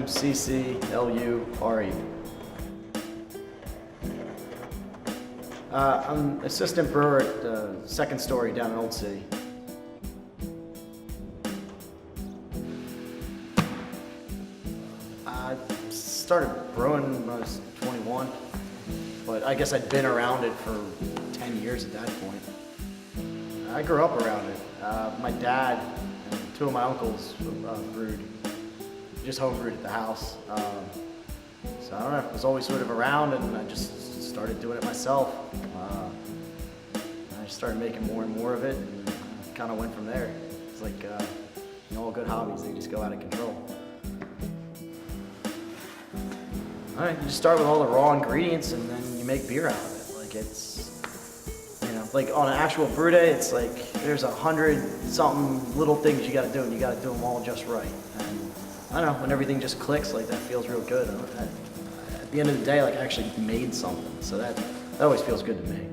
McClure. I'm assistant brewer at the second story down in Old City. I started brewing when I was 21, but I guess I'd been around it for 10 years at that point. I grew up around it. My dad and two of my uncles brewed, just home brewed at the house. So I don't know, it was always sort of around, and I just started doing it myself. I just started making more and more of it, and kind of went from there. It's like, all good hobbies, they just go out of control. All right, you just start with all the raw ingredients, and then you make beer out of it. Like, it's, like on an actual brew day, it's like there's 100-something little things you got to do, and you got to do them all just right. And I don't know, when everything just clicks, like that feels real good. At the end of the day, like I actually made something, so that always feels good to me.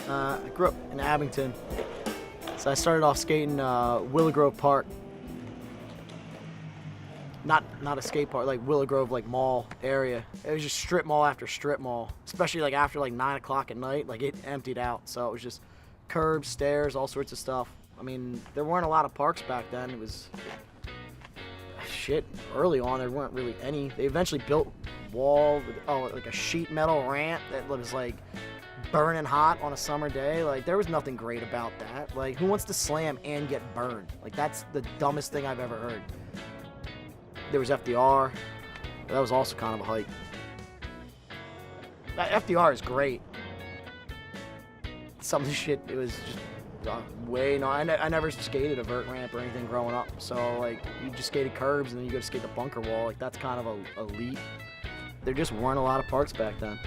I grew up in Abington, so I started off skating Willow Grove Park. Not a skate park, like Willow Grove, like mall area. It was just strip mall after strip mall, especially like after like 9 o'clock at night, like it emptied out. So it was just curbs, stairs, all sorts of stuff. I mean, there weren't a lot of parks back then. It was early on there weren't really any. They eventually built wall with, like a sheet metal ramp that was like burning hot on a summer day. Like, there was nothing great about that. Like, who wants to slam and get burned? Like, that's the dumbest thing I've ever heard. There was FDR. That was also kind of a hike. FDR is great. Some of the shit, it was just I never skated a vert ramp or anything growing up. So, like, you just skated curbs and then you go to skate the bunker wall. Like, that's kind of a elite. There just weren't a lot of parks back then.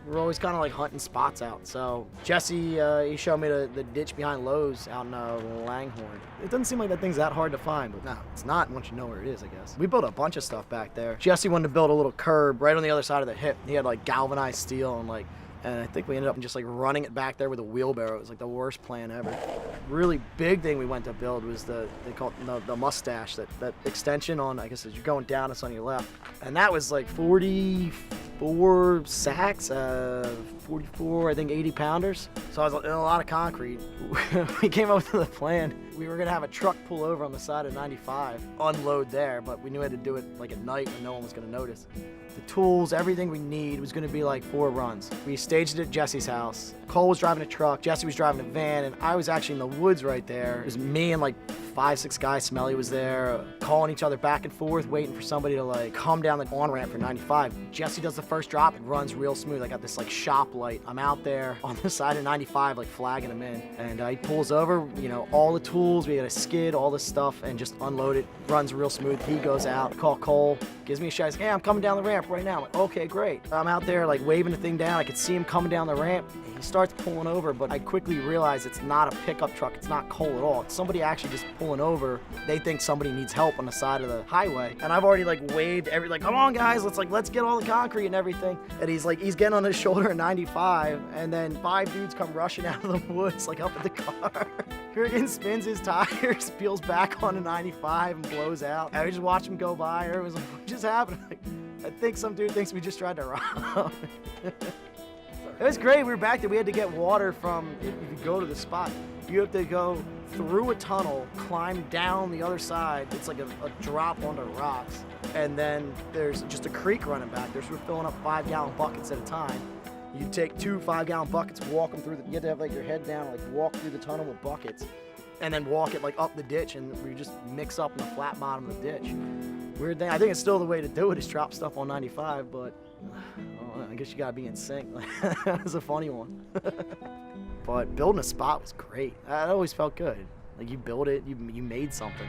We're always kind of like hunting spots out. So Jesse, he showed me the ditch behind Lowe's out in Langhorne. It doesn't seem like that thing's that hard to find, but no, it's not once you know where it is, I guess. We built a bunch of stuff back there. Jesse wanted to build a little curb right on the other side of the hip. He had like galvanized steel and I think we ended up just like running it back there with a wheelbarrow. It was like the worst plan ever. Really big thing we went to build was they call it the mustache, that extension on, I guess as you're going down, it's on your left. And that was like 44 sacks, 44, I think 80 pounders. So I was in a lot of concrete. We came up with the plan. We were gonna have a truck pull over on the side of 95, unload there, but we knew we had to do it like at night when no one was gonna notice. The tools, everything we need was gonna be like 4 runs. We staged it at Jesse's house. Cole was driving a truck, Jesse was driving a van, and I was actually in the woods right there. It was me and like 5-6 guys. Smelly was there, calling each other back and forth, waiting for somebody to like come down the on-ramp for 95. Jesse does the first drop, it runs real smooth. I got this like shop light. I'm out there on the side of 95, like flagging him in. And he pulls over, all the tools, we got a skid, all this stuff, and just unload it. Runs real smooth. He goes out, call Cole, gives me a shout. He's like, hey, I'm coming down the ramp right now. I'm like, okay, great. I'm out there like waving the thing down. I could see him coming down the ramp. He starts pulling over, but I quickly realize it's not a pickup truck. It's not Cole at all. It's somebody actually just pulling over. They think somebody needs help on the side of the highway. And I've already like waved come on guys, let's get all the concrete and everything. And he's getting on his shoulder at 95, and then 5 dudes come rushing out of the woods, like up at the car. Friggin' spins his tires, peels back onto 95 and blows out. And we just watch him go by. Everyone's like, what just happened? I think some dude thinks we just tried to rob him. It was great. We were back there. We had to get water from, if you go to the spot, you have to go through a tunnel, climb down the other side. It's like a drop onto rocks. And then there's just a creek running back there. So we're filling up 5-gallon buckets at a time. You take 2 5-gallon buckets, walk them through. You have to have like your head down, like walk through the tunnel with buckets, and then walk it like up the ditch, and we just mix up in the flat bottom of the ditch. Weird thing. I think it's still the way to do it is drop stuff on 95, but I guess you gotta be in sync. That was a funny one. But building a spot was great. That always felt good. Like you build it, you made something.